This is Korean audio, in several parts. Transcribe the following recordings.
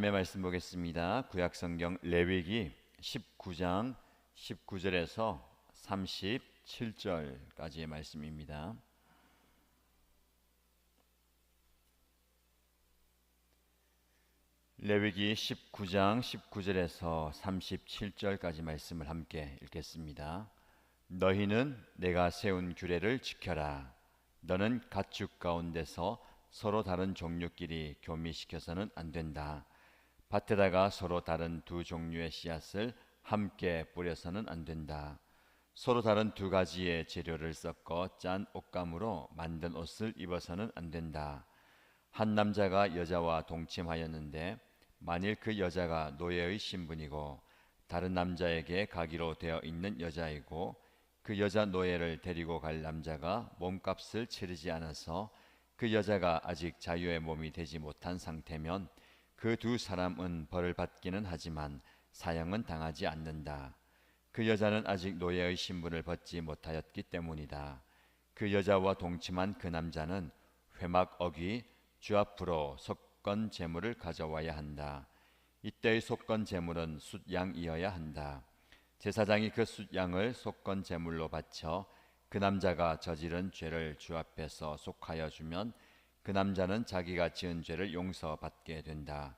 하나님의 말씀 보겠습니다. 구약성경 레위기 19장 19절에서 37절까지의 말씀입니다. 레위기 19장 19절에서 37절까지 말씀을 함께 읽겠습니다. 너희는 내가 세운 규례를 지켜라. 너는 가축 가운데서 서로 다른 종류끼리 교미시켜서는 안 된다. 밭에다가 서로 다른 두 종류의 씨앗을 함께 뿌려서는 안 된다. 서로 다른 두 가지의 재료를 섞어 짠 옷감으로 만든 옷을 입어서는 안 된다. 한 남자가 여자와 동침하였는데 만일 그 여자가 노예의 신분이고 다른 남자에게 가기로 되어 있는 여자이고 그 여자 노예를 데리고 갈 남자가 몸값을 치르지 않아서 그 여자가 아직 자유의 몸이 되지 못한 상태면 그 두 사람은 벌을 받기는 하지만 사형은 당하지 않는다. 그 여자는 아직 노예의 신분을 벗지 못하였기 때문이다. 그 여자와 동침한 그 남자는 회막 어귀 주 앞으로 속건 제물을 가져와야 한다. 이때의 속건 제물은 숫양이어야 한다. 제사장이 그 숫양을 속건 제물로 바쳐 그 남자가 저지른 죄를 주 앞에서 속하여 주면 그 남자는 자기가 지은 죄를 용서받게 된다.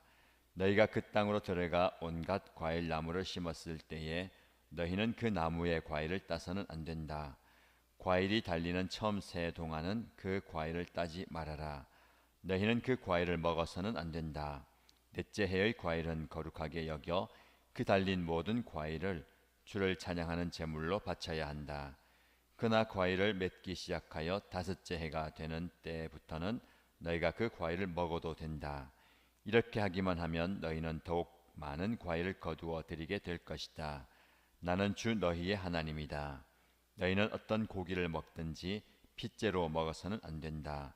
너희가 그 땅으로 들어가 온갖 과일 나무를 심었을 때에 너희는 그 나무의 과일을 따서는 안 된다. 과일이 달리는 처음 새 동안은 그 과일을 따지 말아라. 너희는 그 과일을 먹어서는 안 된다. 넷째 해의 과일은 거룩하게 여겨 그 달린 모든 과일을 주를 찬양하는 제물로 바쳐야 한다. 그나 과일을 맺기 시작하여 다섯째 해가 되는 때부터는 너희가 그 과일을 먹어도 된다. 이렇게 하기만 하면 너희는 더욱 많은 과일을 거두어 드리게 될 것이다. 나는 주 너희의 하나님이다. 너희는 어떤 고기를 먹든지 핏째로 먹어서는 안 된다.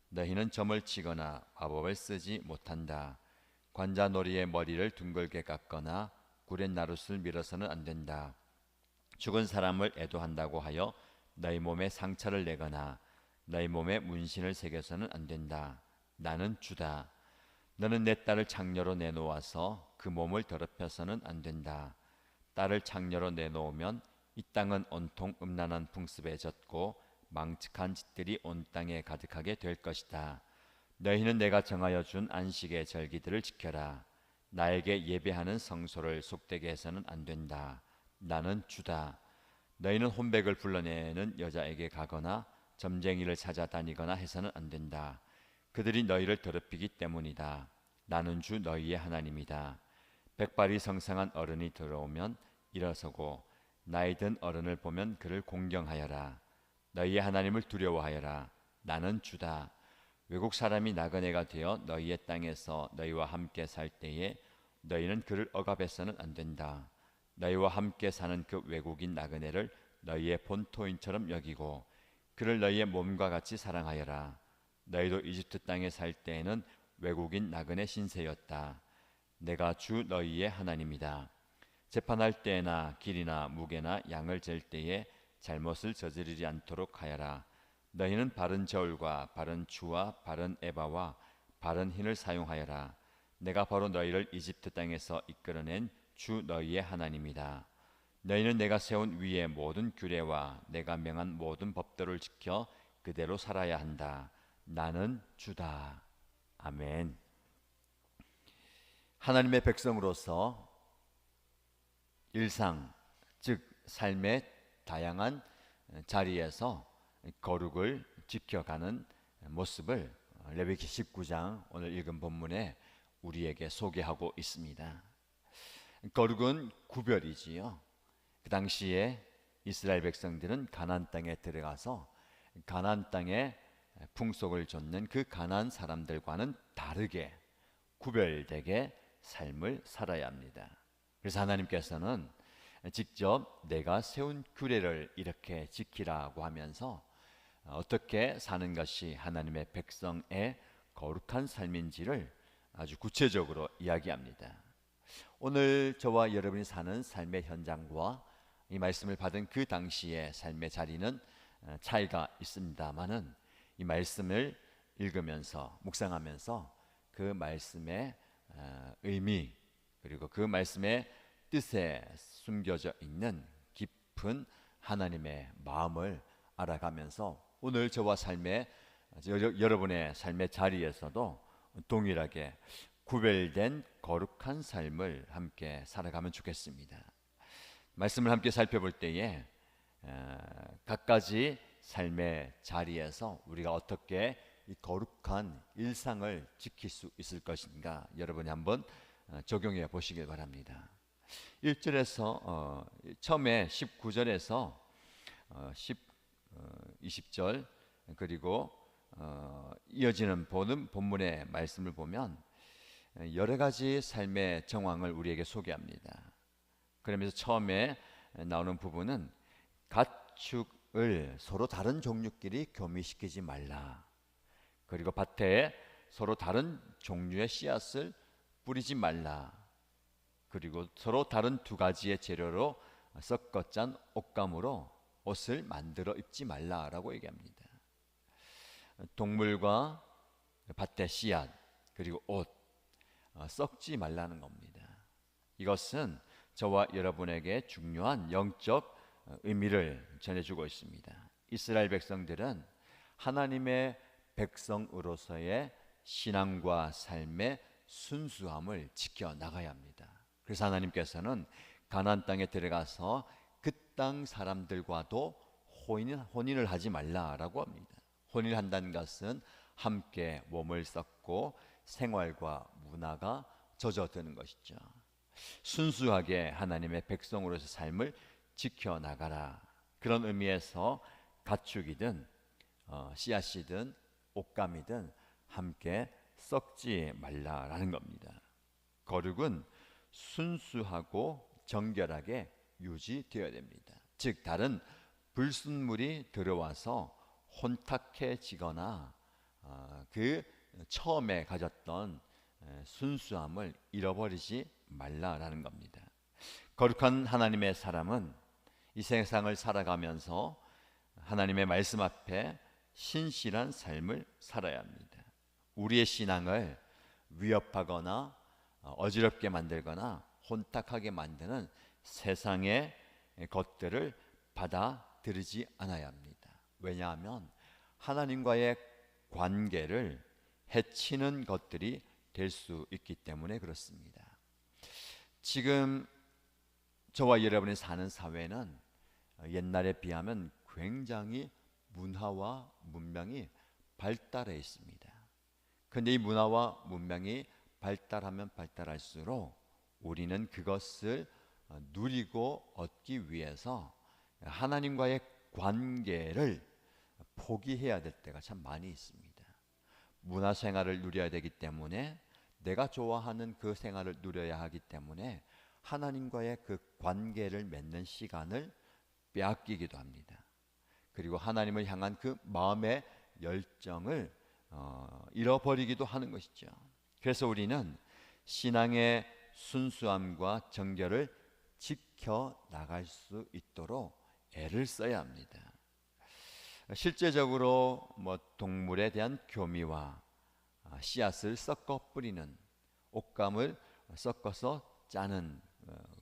너희는 점을 치거나 마법을 쓰지 못한다. 관자놀이의 머리를 둥글게 깎거나 구렛나룻을 밀어서는 안 된다. 죽은 사람을 애도한다고 하여 너희 몸에 상처를 내거나 너희 몸에 문신을 새겨서는 안 된다. 나는 주다. 너는 내 딸을 창녀로 내놓아서 그 몸을 더럽혀서는 안 된다. 딸을 창녀로 내놓으면 이 땅은 온통 음란한 풍습에 젖고 망측한 짓들이 온 땅에 가득하게 될 것이다. 너희는 내가 정하여 준 안식의 절기들을 지켜라. 나에게 예배하는 성소를 속되게 해서는 안 된다. 나는 주다. 너희는 혼백을 불러내는 여자에게 가거나 점쟁이를 찾아다니거나 해서는 안 된다. 그들이 너희를 더럽히기 때문이다. 나는 주 너희의 하나님이다. 백발이 성상한 어른이 들어오면 일어서고 나이 든 어른을 보면 그를 공경하여라. 너희의 하나님을 두려워하여라. 나는 주다. 외국 사람이 나그네가 되어 너희의 땅에서 너희와 함께 살 때에 너희는 그를 억압해서는 안 된다. 너희와 함께 사는 그 외국인 나그네를 너희의 본토인처럼 여기고 그를 너희의 몸과 같이 사랑하여라. 너희도 이집트 땅에 살 때에는 외국인 나그네 신세였다. 내가 주 너희의 하나님이다. 재판할 때나 길이나 무게나 양을 잴 때에 잘못을 저지르지 않도록 하여라. 너희는 바른 저울과 바른 주와 바른 에바와 바른 흰을 사용하여라. 내가 바로 너희를 이집트 땅에서 이끌어낸 주 너희의 하나님이다. 너희는 내가 세운 위의 모든 규례와 내가 명한 모든 법도를 지켜 그대로 살아야 한다. 나는 주다. 아멘. 하나님의 백성으로서 일상, 즉 삶의 다양한 자리에서 거룩을 지켜가는 모습을 레위기 19장 오늘 읽은 본문에 우리에게 소개하고 있습니다. 거룩은 구별이지요. 그 당시에 이스라엘 백성들은 가나안 땅에 들어가서 가나안 땅의 풍속을 좇는 그 가나안 사람들과는 다르게 구별되게 삶을 살아야 합니다. 그래서 하나님께서는 직접 내가 세운 규례를 이렇게 지키라고 하면서 어떻게 사는 것이 하나님의 백성의 거룩한 삶인지를 아주 구체적으로 이야기합니다. 오늘 저와 여러분이 사는 삶의 현장과 이 말씀을 받은 그 당시의 삶의 자리는 차이가 있습니다만은 이 말씀을 읽으면서 묵상하면서 그 말씀의 의미, 그리고 그 말씀의 뜻에 숨겨져 있는 깊은 하나님의 마음을 알아가면서 오늘 저와 여러분의 삶의 자리에서도 동일하게 구별된 거룩한 삶을 함께 살아가면 좋겠습니다. 말씀을 함께 살펴볼 때에 각가지 삶의 자리에서 우리가 어떻게 이 거룩한 일상을 지킬 수 있을 것인가, 여러분이 한번 적용해 보시길 바랍니다. 1절에서 처음에 19절에서 20절 그리고 이어지는 본문의 말씀을 보면 여러 가지 삶의 정황을 우리에게 소개합니다. 그러면서 처음에 나오는 부분은 가축을 서로 다른 종류끼리 교미시키지 말라. 그리고 밭에 서로 다른 종류의 씨앗을 뿌리지 말라. 그리고 서로 다른 두 가지의 재료로 섞어 짠 옷감으로 옷을 만들어 입지 말라라고 얘기합니다. 동물과 밭의 씨앗 그리고 옷 섞지 말라는 겁니다. 이것은 저와 여러분에게 중요한 영적 의미를 전해주고 있습니다. 이스라엘 백성들은 하나님의 백성으로서의 신앙과 삶의 순수함을 지켜나가야 합니다. 그래서 하나님께서는 가나안 땅에 들어가서 그 땅 사람들과도 혼인을 하지 말라라고 합니다. 혼인을 한다는 것은 함께 몸을 섞고 생활과 문화가 젖어드는 것이죠. 순수하게 하나님의 백성으로서 삶을 지켜나가라. 그런 의미에서 가축이든 씨앗이든 옷감이든 함께 썩지 말라라는 겁니다. 거룩은 순수하고 정결하게 유지되어야 됩니다. 즉 다른 불순물이 들어와서 혼탁해지거나 그 처음에 가졌던 순수함을 잃어버리지 말라라는 겁니다. 거룩한 하나님의 사람은 이 세상을 살아가면서 하나님의 말씀 앞에 신실한 삶을 살아야 합니다. 우리의 신앙을 위협하거나 어지럽게 만들거나 혼탁하게 만드는 세상의 것들을 받아들이지 않아야 합니다. 왜냐하면 하나님과의 관계를 해치는 것들이 될 수 있기 때문에 그렇습니다. 지금 저와 여러분이 사는 사회는 옛날에 비하면 굉장히 문화와 문명이 발달해 있습니다. 그런데 이 문화와 문명이 발달하면 발달할수록 우리는 그것을 누리고 얻기 위해서 하나님과의 관계를 포기해야 될 때가 참 많이 있습니다. 문화 생활을 누려야 되기 때문에, 내가 좋아하는 그 생활을 누려야 하기 때문에 하나님과의 그 관계를 맺는 시간을 빼앗기기도 합니다. 그리고 하나님을 향한 그 마음의 열정을 잃어버리기도 하는 것이죠. 그래서 우리는 신앙의 순수함과 정결을 지켜나갈 수 있도록 애를 써야 합니다. 실제적으로 동물에 대한 교미와 씨앗을 섞어 뿌리는, 옷감을 섞어서 짜는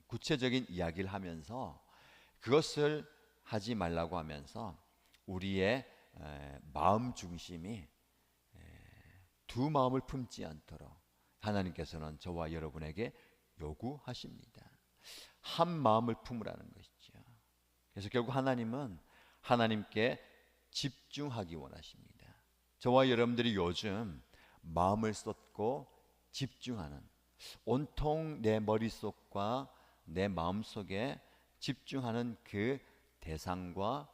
구체적인 이야기를 하면서 그것을 하지 말라고 하면서 우리의 마음 중심이 두 마음을 품지 않도록 하나님께서는 저와 여러분에게 요구하십니다. 한 마음을 품으라는 것이죠. 그래서 결국 하나님은 하나님께 집중하기 원하십니다. 저와 여러분들이 요즘 마음을 쏟고 집중하는, 온통 내 머릿속과 내 마음속에 집중하는 그 대상과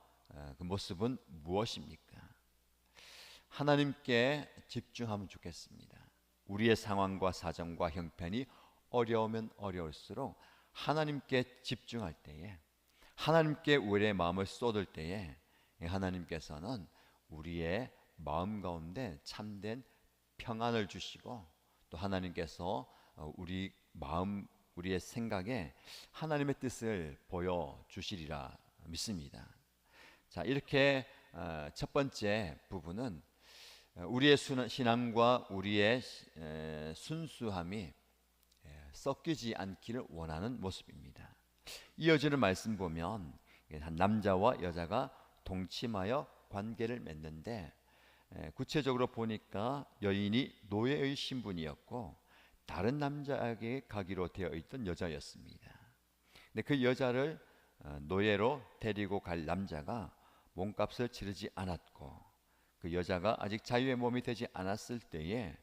그 모습은 무엇입니까? 하나님께 집중하면 좋겠습니다. 우리의 상황과 사정과 형편이 어려우면 어려울수록 하나님께 집중할 때에, 하나님께 우리의 마음을 쏟을 때에 하나님께서는 우리의 마음 가운데 참된 평안을 주시고, 또 하나님께서 우리 마음, 우리의 생각에 하나님의 뜻을 보여주시리라 믿습니다. 자, 이렇게 첫 번째 부분은 우리의 신앙과 우리의 순수함이 섞이지 않기를 원하는 모습입니다. 이어지는 말씀 보면 한 남자와 여자가 동침하여 관계를 맺는데 구체적으로 보니까 여인이 노예의 신분이었고 다른 남자에게 가기로 되어 있던 여자였습니다. 근데 그 여자를 노예로 데리고 갈 남자가 몸값을 치르지 않았고 그 여자가 아직 자유의 몸이 되지 않았을 때에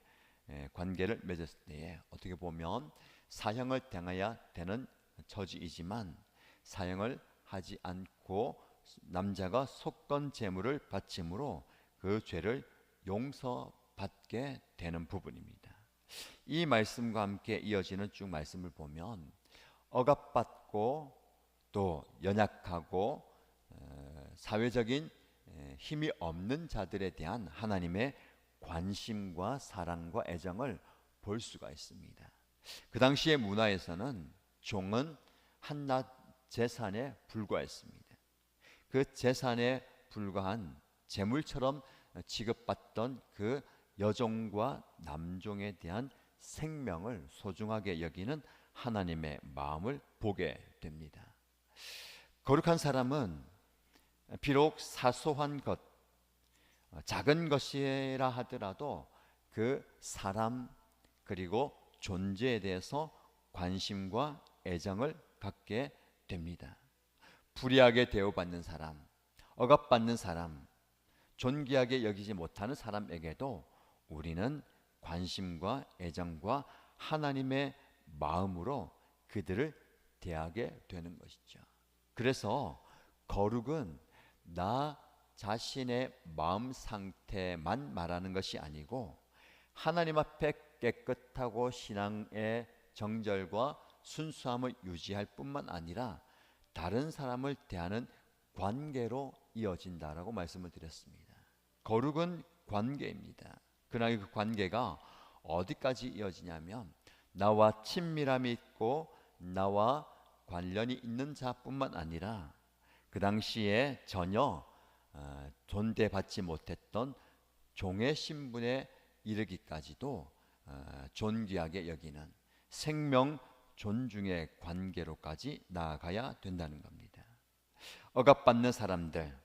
관계를 맺었을 때에 어떻게 보면 사형을 당해야 되는 처지이지만 사형을 하지 않고 남자가 속건 재물을 바침으로 그 죄를 용서받게 되는 부분입니다. 이 말씀과 함께 이어지는 쭉 말씀을 보면 억압받고 또 연약하고 사회적인 힘이 없는 자들에 대한 하나님의 관심과 사랑과 애정을 볼 수가 있습니다. 그 당시의 문화에서는 종은 한낱 재산에 불과했습니다. 그 재산에 불과한 재물처럼 취급받던 그 여종과 남종에 대한 생명을 소중하게 여기는 하나님의 마음을 보게 됩니다. 거룩한 사람은 비록 사소한 것, 작은 것이라 하더라도 그 사람 그리고 존재에 대해서 관심과 애정을 갖게 됩니다. 불의하게 대우받는 사람, 억압받는 사람, 존귀하게 여기지 못하는 사람에게도 우리는 관심과 애정과 하나님의 마음으로 그들을 대하게 되는 것이죠. 그래서 거룩은 나 자신의 마음 상태만 말하는 것이 아니고 하나님 앞에 깨끗하고 신앙의 정절과 순수함을 유지할 뿐만 아니라 다른 사람을 대하는 관계로 이어진다라고 말씀을 드렸습니다. 거룩은 관계입니다. 그러나 그 관계가 어디까지 이어지냐면 나와 친밀함이 있고 나와 관련이 있는 자뿐만 아니라 그 당시에 전혀 존대받지 못했던 종의 신분에 이르기까지도 존귀하게 여기는 생명 존중의 관계로까지 나아가야 된다는 겁니다. 억압받는 사람들,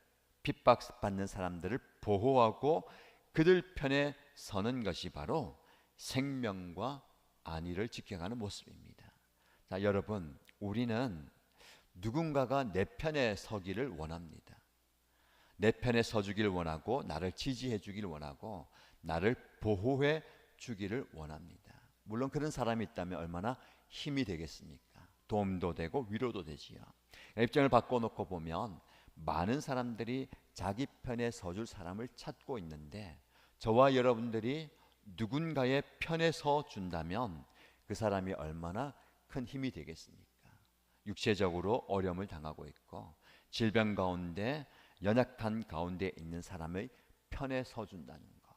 핍박받는 사람들을 보호하고 그들 편에 서는 것이 바로 생명과 안위를 지켜가는 모습입니다. 자, 여러분, 우리는 누군가가 내 편에 서기를 원합니다. 내 편에 서주기를 원하고 나를 지지해 주기를 원하고 나를 보호해 주기를 원합니다. 물론 그런 사람이 있다면 얼마나 힘이 되겠습니까? 도움도 되고 위로도 되지요. 입장을 바꿔놓고 보면 많은 사람들이 자기 편에 서줄 사람을 찾고 있는데 저와 여러분들이 누군가의 편에 서준다면 그 사람이 얼마나 큰 힘이 되겠습니까? 육체적으로 어려움을 당하고 있고 질병 가운데 연약한 가운데 있는 사람의 편에 서준다는 것,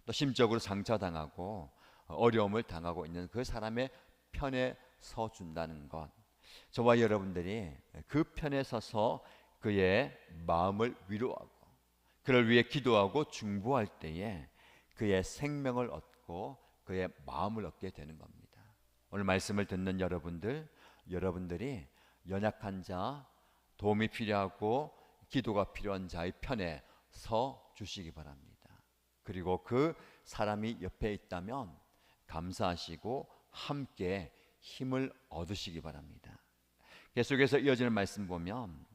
또 심적으로 상처당하고 어려움을 당하고 있는 그 사람의 편에 서준다는 것, 저와 여러분들이 그 편에 서서 그의 마음을 위로하고 그를 위해 기도하고 중보할 때에 그의 생명을 얻고 그의 마음을 얻게 되는 겁니다. 오늘 말씀을 듣는 여러분들이 연약한 자, 도움이 필요하고 기도가 필요한 자의 편에 서 주시기 바랍니다. 그리고 그 사람이 옆에 있다면 감사하시고 함께 힘을 얻으시기 바랍니다. 계속해서 이어지는 말씀 보면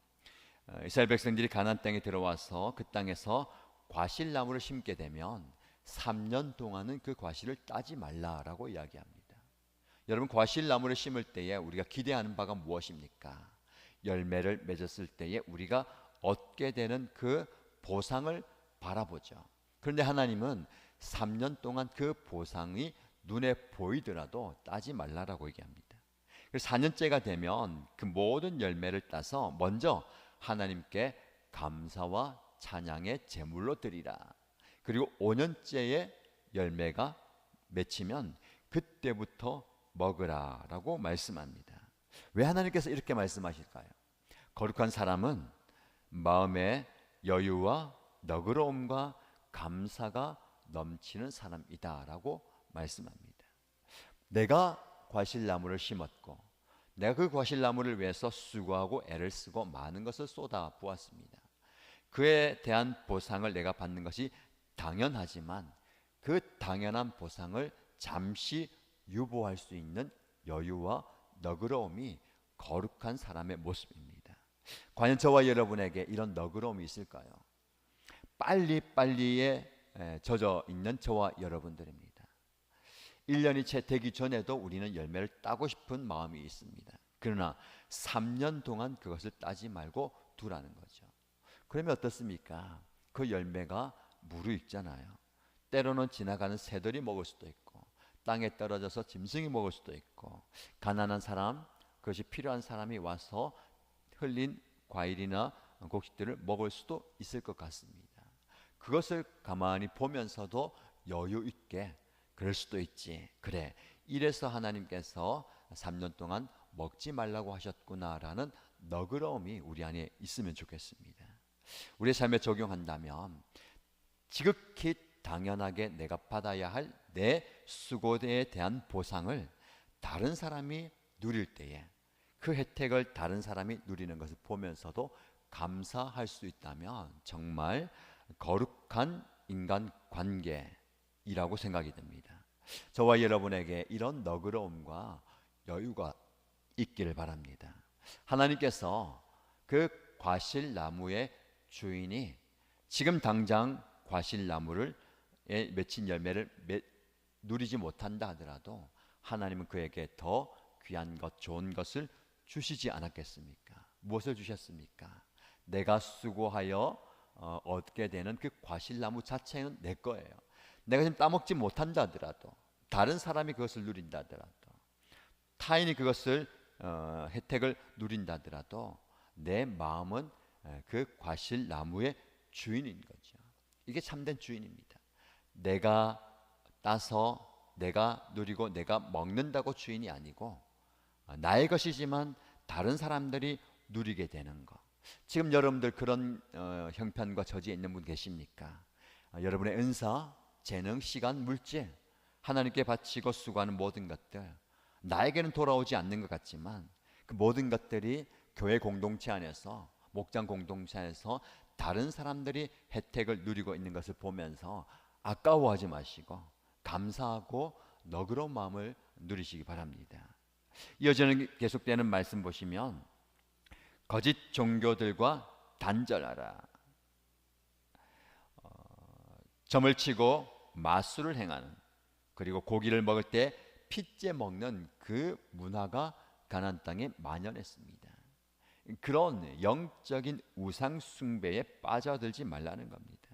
이스라엘 백성들이 가나안 땅에 들어와서 그 땅에서 과실나무를 심게 되면 3년 동안은 그 과실을 따지 말라라고 이야기합니다. 여러분, 과실나무를 심을 때에 우리가 기대하는 바가 무엇입니까? 열매를 맺었을 때에 우리가 얻게 되는 그 보상을 바라보죠. 그런데 하나님은 3년 동안 그 보상이 눈에 보이더라도 따지 말라라고 얘기합니다. 그래서 4년째가 되면 그 모든 열매를 따서 먼저 하나님께 감사와 찬양의 제물로 드리라. 그리고 5년째의 열매가 맺히면 그때부터 먹으라라고 말씀합니다. 왜 하나님께서 이렇게 말씀하실까요? 거룩한 사람은 마음에 여유와 너그러움과 감사가 넘치는 사람이다라고 말씀합니다. 내가 과실나무를 심었고 내가 그 과실나무를 위해서 수고하고 애를 쓰고 많은 것을 쏟아 부었습니다. 그에 대한 보상을 내가 받는 것이 당연하지만 그 당연한 보상을 잠시 유보할 수 있는 여유와 너그러움이 거룩한 사람의 모습입니다. 과연 저와 여러분에게 이런 너그러움이 있을까요? 빨리빨리에 젖어 있는 저와 여러분들입니다. 1년이 채 되기 전에도 우리는 열매를 따고 싶은 마음이 있습니다. 그러나 3년 동안 그것을 따지 말고 두라는 거죠. 그러면 어떻습니까? 그 열매가 무르익잖아요. 때로는 지나가는 새들이 먹을 수도 있고 땅에 떨어져서 짐승이 먹을 수도 있고 가난한 사람, 그것이 필요한 사람이 와서 흘린 과일이나 곡식들을 먹을 수도 있을 것 같습니다. 그것을 가만히 보면서도 여유 있게 그럴 수도 있지. 그래, 이래서 하나님께서 3년 동안 먹지 말라고 하셨구나라는 너그러움이 우리 안에 있으면 좋겠습니다. 우리 삶에 적용한다면 지극히 당연하게 내가 받아야 할 내 수고에 대한 보상을 다른 사람이 누릴 때에 그 혜택을 다른 사람이 누리는 것을 보면서도 감사할 수 있다면 정말 거룩한 인간관계이라고 생각이 듭니다. 저와 여러분에게 이런 너그러움과 여유가 있기를 바랍니다. 하나님께서 그 과실나무의 주인이 지금 당장 과실나무를 맺힌 열매를 누리지 못한다 하더라도 하나님은 그에게 더 귀한 것, 좋은 것을 주시지 않았겠습니까? 무엇을 주셨습니까? 내가 수고하여 얻게 되는 그 과실나무 자체는 내 거예요. 내가 지금 따먹지 못한다 하더라도 다른 사람이 그것을 누린다 하더라도 타인이 그것을 혜택을 누린다 하더라도 내 마음은 그 과실나무의 주인인 거죠. 이게 참된 주인입니다. 내가 따서 내가 누리고 내가 먹는다고 주인이 아니고 나의 것이지만 다른 사람들이 누리게 되는 것. 지금 여러분들 그런 형편과 처지에 있는 분 계십니까? 여러분의 은사, 재능, 시간, 물질 하나님께 바치고 수고하는 모든 것들 나에게는 돌아오지 않는 것 같지만 그 모든 것들이 교회 공동체 안에서 목장 공동체 안에서 다른 사람들이 혜택을 누리고 있는 것을 보면서 아까워하지 마시고 감사하고 너그러운 마음을 누리시기 바랍니다. 이어지는 계속되는 말씀 보시면 거짓 종교들과 단절하라. 점을 치고 마술을 행하는 그리고 고기를 먹을 때 핏째 먹는 그 문화가 가나안 땅에 만연했습니다. 그런 영적인 우상 숭배에 빠져들지 말라는 겁니다.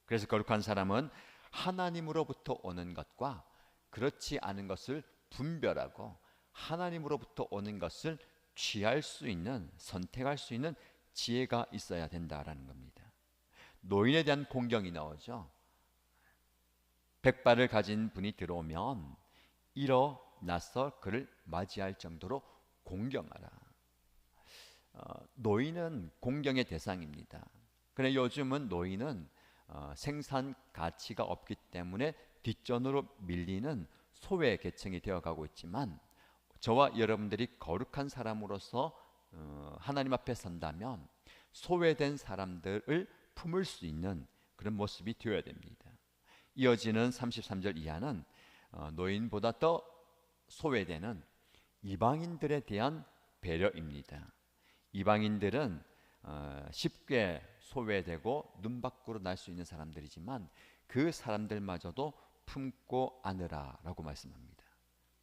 그래서 거룩한 사람은 하나님으로부터 오는 것과 그렇지 않은 것을 분별하고 하나님으로부터 오는 것을 취할 수 있는, 선택할 수 있는 지혜가 있어야 된다라는 겁니다. 노인에 대한 공경이 나오죠. 백발을 가진 분이 들어오면 일어나서 그를 맞이할 정도로 공경하라. 노인은 공경의 대상입니다. 그런데 요즘은 노인은 생산 가치가 없기 때문에 뒷전으로 밀리는 소외 계층이 되어가고 있지만 저와 여러분들이 거룩한 사람으로서 하나님 앞에 선다면 소외된 사람들을 품을 수 있는 그런 모습이 되어야 됩니다. 이어지는 33절 이하는 노인보다 더 소외되는 이방인들에 대한 배려입니다. 이방인들은 쉽게 소외되고 눈 밖으로 날 수 있는 사람들이지만 그 사람들마저도 품고 안으라라고 말씀합니다.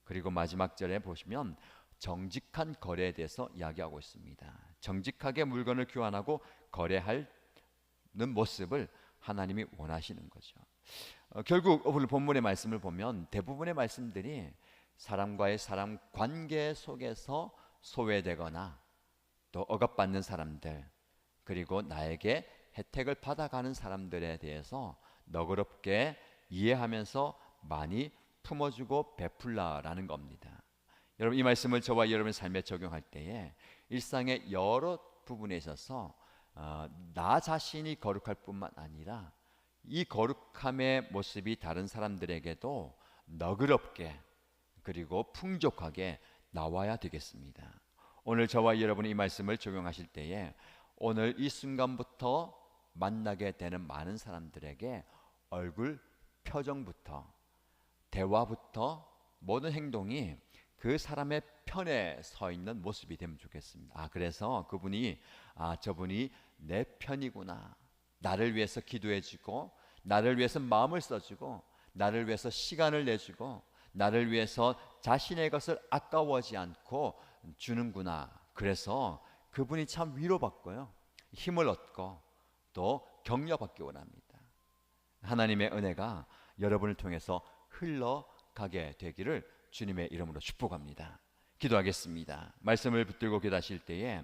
그리고 마지막 절에 보시면 정직한 거래에 대해서 이야기하고 있습니다. 정직하게 물건을 교환하고 거래하는 모습을 하나님이 원하시는 거죠. 결국 오늘 본문의 말씀을 보면 대부분의 말씀들이 사람과의 사람 관계 속에서 소외되거나 또 억압받는 사람들 그리고 나에게 혜택을 받아가는 사람들에 대해서 너그럽게 이해하면서 많이 품어주고 베풀라라는 겁니다. 여러분 이 말씀을 저와 여러분의 삶에 적용할 때에 일상의 여러 부분에 있어서 나 자신이 거룩할 뿐만 아니라 이 거룩함의 모습이 다른 사람들에게도 너그럽게 그리고 풍족하게 나와야 되겠습니다. 오늘 저와 여러분이 이 말씀을 적용하실 때에 오늘 이 순간부터 만나게 되는 많은 사람들에게 얼굴 표정부터 대화부터 모든 행동이 그 사람의 편에 서 있는 모습이 되면 좋겠습니다. 그래서 그분이 저분이 내 편이구나, 나를 위해서 기도해주고 나를 위해서 마음을 써주고 나를 위해서 시간을 내주고 나를 위해서 자신의 것을 아까워하지 않고 주는구나. 그래서 그분이 참 위로받고요, 힘을 얻고 또 격려받기 원합니다. 하나님의 은혜가 여러분을 통해서 흘러가게 되기를 주님의 이름으로 축복합니다. 기도하겠습니다. 말씀을 붙들고 기도하실 때에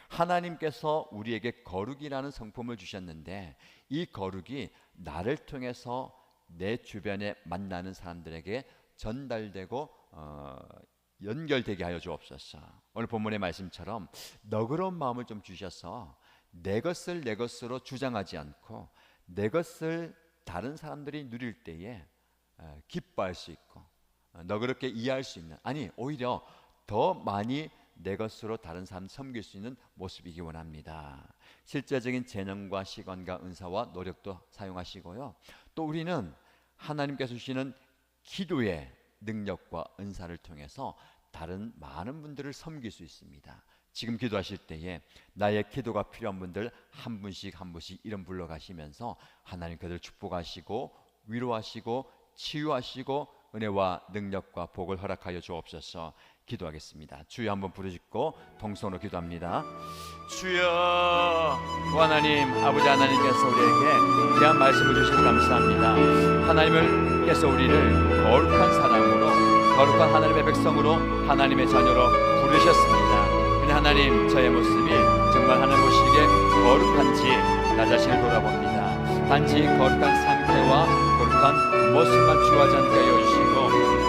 하나님께서 우리에게 거룩이라는 성품을 주셨는데 이 거룩이 나를 통해서 내 주변에 만나는 사람들에게 전달되고 연결되게 하여 주옵소서. 오늘 본문의 말씀처럼 너그러운 마음을 좀 주셔서 내 것을 내 것으로 주장하지 않고 내 것을 다른 사람들이 누릴 때에 기뻐할 수 있고 너그럽게 이해할 수 있는, 오히려 더 많이 내 것으로 다른 사람 섬길 수 있는 모습이기 원합니다. 실제적인 재능과 시간과 은사와 노력도 사용하시고요, 또 우리는 하나님께서 주시는 기도의 능력과 은사를 통해서 다른 많은 분들을 섬길 수 있습니다. 지금 기도하실 때에 나의 기도가 필요한 분들 한 분씩 한 분씩 이름 불러가시면서 하나님 그들을 축복하시고 위로하시고 치유하시고 은혜와 능력과 복을 허락하여 주옵소서. 기도하겠습니다. 주여 한번 부르짖고 동성으로 기도합니다. 주여, 하나님, 아버지 하나님께서 우리에게 귀한 말씀을 주셔서 감사합니다. 하나님께서 우리를 거룩한 사람으로, 거룩한 하나님의 백성으로, 하나님의 자녀로 부르셨습니다. 근데 하나님, 저의 모습이 정말 하나님 보시기에 거룩한지 나 자신을 돌아봅니다. 단지 거룩한 상태와 거룩한 모습만 추구하지 않게 하여 주시고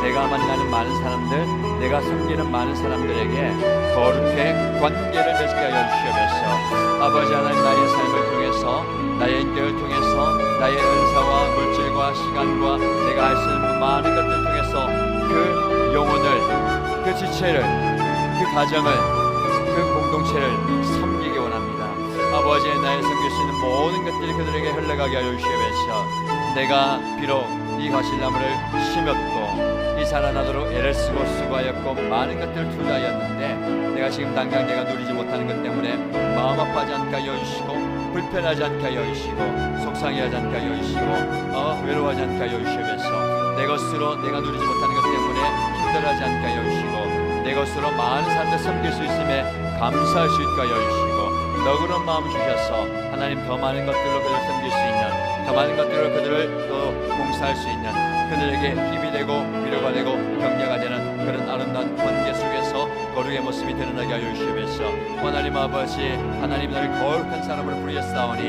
내가 만나는 많은 사람들, 내가 섬기는 많은 사람들에게 거룩의 관계를 맺게 하여 주시옵소서. 아버지 하나님, 나의 삶을 통해서, 나의 인격을 통해서, 나의 은사와 물질과 시간과 내가 할 수 있는 많은 것들을 통해서 그 영혼을, 그 지체를, 그 가정을, 그 공동체를 섬기기 원합니다. 아버지, 나의 섬길 수 있는 모든 것들이 그들에게 흘러가게 하여 주시옵소서. 내가 비록 이 과실나무를 심었고 이 자라나도록 애를 쓰고 수고하였고 많은 것들을 투자하였는데 내가 지금 당장 내가 누리지 못하는 것 때문에 마음 아파하지 않게 하여 주시고 불편하지 않게 하여 주시고 속상해하지 않게 하여 주시고 외로워하지 않게 하여 주시면서 내 것으로 내가 누리지 못하는 것 때문에 힘들어하지 않게 하여 주시고 내 것으로 많은 사람들 섬길 수 있음에 감사할 수 있게 하여 주시고 너그러운 마음 주셔서 하나님 더 많은 것들로 그들을 섬길 수 있는, 더 많은 것들로 그들을 또 봉사할 수 있는, 그들에게 힘이 되고 위로가 되고 격려가 되는 그런 아름다운 관계 속에서 거룩의 모습이 드러나게 하여 주시면서 하나님 아버지, 하나님 나를 거룩한 사람으로 부르셨사오니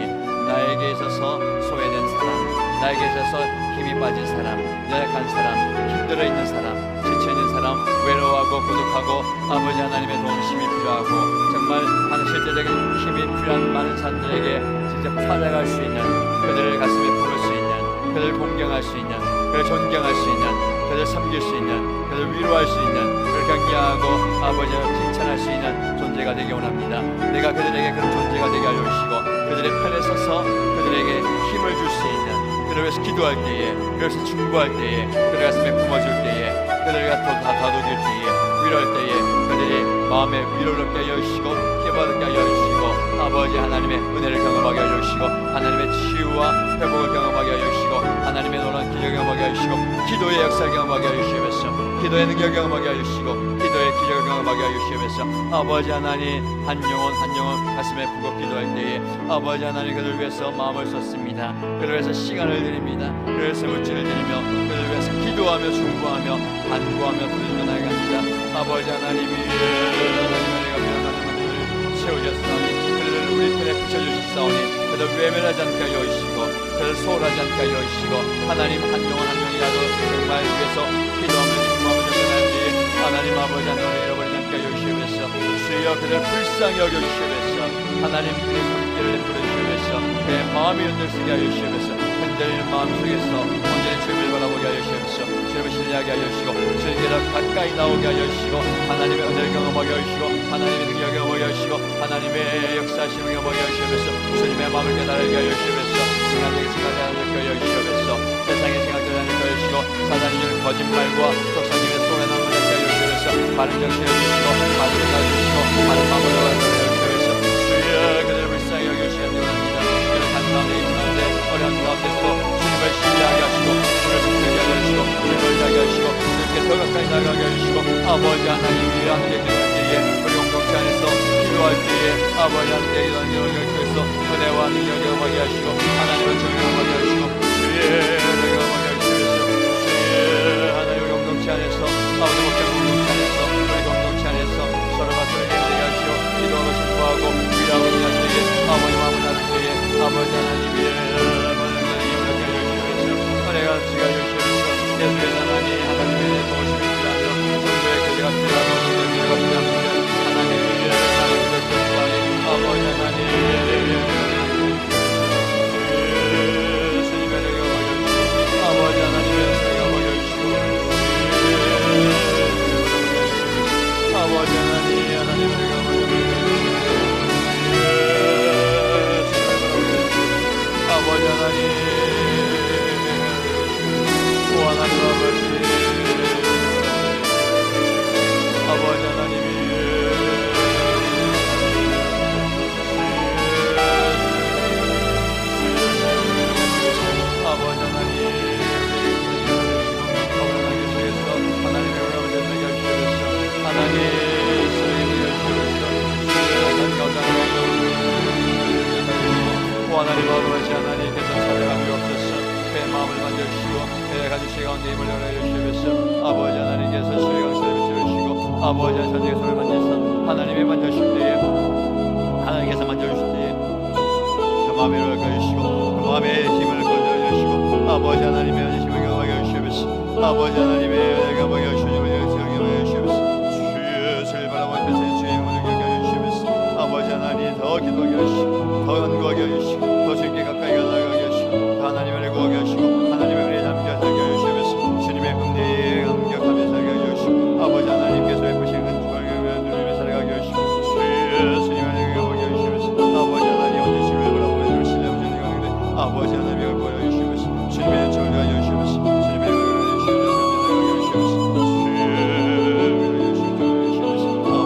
나에게 있어서 소외된 사람, 나에게 있어서 힘이 빠진 사람, 연약한 사람, 힘들어 있는 사람, 지쳐 있는 사람, 외로워하고 고독하고 아버지 하나님의 도움심이 필요하고 정말 실제적인 힘이 필요한 많은 사람들에게 직접 찾아갈 수 있는, 그들을 가슴에 품을 수 있는, 그들을 공경할 수 있는, 그들을 존경할 수 있는, 그들을 섬길 수 있는, 그들을 위로할 수 있는, 그들을 격려하고 아버지를 칭찬할 수 있는 존재가 되기 원합니다. 내가 그들에게 그런 존재가 되게 하여 주시고 그들의 편에 서서 그들에게 힘을 줄 수 있는, 그들을 위해서 기도할 때에, 그들을 위해서 충고할 때에, 그들 가슴에 품어줄 때에, 그들을 다독일 때에, 위로할 때에 그들이 마음에 위로를 얻게 하여 주시고 힘을 얻게 하여 주시고 아버지 하나님의 은혜를 경험하게 하여 주시고 하나님의 치유와 회복을 경험하게 하여 주시고 하나님의 놀라운 기적을 경험하게 하여 주시고 기도의 역사를 경험하게 하여 주시면서 기도의 능력을 경험하게 하여 주시고 기도의 기적을 경험하게 하여 주시면서 아버지 하나님, 한 영혼 가슴에 품고 기도할 때에 아버지 하나님 그들을 위해서 마음을 쏟습니다. 그들을 위해서 시간을 드립니다. 그들을 위해서 물질을 드리며 그들을 위해서 기도하며 중보하며 간구하며 부르짖는 나이가 합니다. 아버지 하나님이 내가 변화하는 것들을 채우셨사오니 그들을 우리 편에 붙여주셨사오니 그들 외면하지 않게 하여 주시고 그들 소홀하지 않게 하여 주시고 하나님 한 영혼이라도 정말 위해서 기도하며 중보하며 전전할 때에 하나님 아버지 하나님을 잃어버리지 않게 하여 주시면서 주여 그들을 불쌍히 여겨주시면서 하나님 그의 손길을 내버려 주시면서 그의 마음이 흔들리게 하여 주시면서 흔들리는 마음 속에서 온전히 주님을 바라보게 하여 주시옵소서. 주님을 신뢰하게 하여 주시고 주님께 더 가까이 나오게 하여 주시고 하나님의 은혜를 경험하게 하여 주시고 하나님의 능력을 경험하게 하여 주시고 하나님의 역사하심을 경험하게 하여 주시옵소서. 주님의 마음을 깨달게 하여 주시옵소서. 인간적인 생각을 하게 하여 주시옵소서. 세상의 생각을 하게 하여 주시고 사단이 주는 거짓말과 독성님의 손에 나오게 하여 주시옵소서. 바른 정신을 주시고 바른 생각을 주시고 바른 마음을 하여 주시옵소서. 주여 그들을 불쌍히 여기시기 원합니다. 그들은 한 가운데 있는데 어려운 가운데서 주님을 신뢰하게 하시고 주님을 붙들게 하여 주시고 주님을 자게 하시고 주님께 더 가까이 나가게 하시고 아버지 하나님이 함께 기도할 때에 우리 공동체 안에서 기도할 때에 아버지 함께 기도하는 영역을 통해서 은혜와 능력을 경험하게 하시고 하나님의 정을 경험하게 하시고 주의 은혜를 경험하게 하시면서 주의 하나님 우리 공동체 안에서 아버지 목적 공동체 안에서 우리 공동체 안에서 서로가 서로 힘내게 하시고 기도하고 싶어하고 위로하고 있는 때에 아버지 마음을 나눌 때에 아버지 하나님의 은혜가 지가 주시옵소서. 예수의 하나님 하나님의 도우심이 필요하며 성도의 교제가 필요하고 성도의 교제가 필요합니다. 하나님의 하나님의 교제하니 아버지 하나님 주님의 은혜가 먹여주시고 아버지 하나님의 은혜가 먹여주시고 아버지 하나님 하나님의 은혜가 먹여주시고 아버지 하나님 하나님 아버지 하나님이 아버지 하나님 계시겠어 하나님의 은혜를 전하게 하시옵소서. 하나님 쓰레기를 주시옵소서. 하나님 아버지 하나님께서 찾아가며 없어서 그의 마음을 만져주시고 그의 가족시 가운데 힘을 열어 주시옵소서. 아버지 하나님께서 수의 강사를 비춰주시고 아버지 하나님의 손을 만지사 하나님의 만져주실 때에 하나님께서 만져주실 때에 그 마음에 열어 주시고 그 마음에 힘을 거둬주시고 아버지 하나님의 힘을 경험하게 해주시옵소서. 아버지 하나님의 은혜를 경험하게 해주시옵소서. 주의 주를 바라보는 편에 주의 영혼을 경험하게 해주시옵소서. 아버지 하나님 더 기도하게 하시고 더 간구하게 하시고 더 주님께 가까이 나가게 하시고 하나님을 구하게 하시고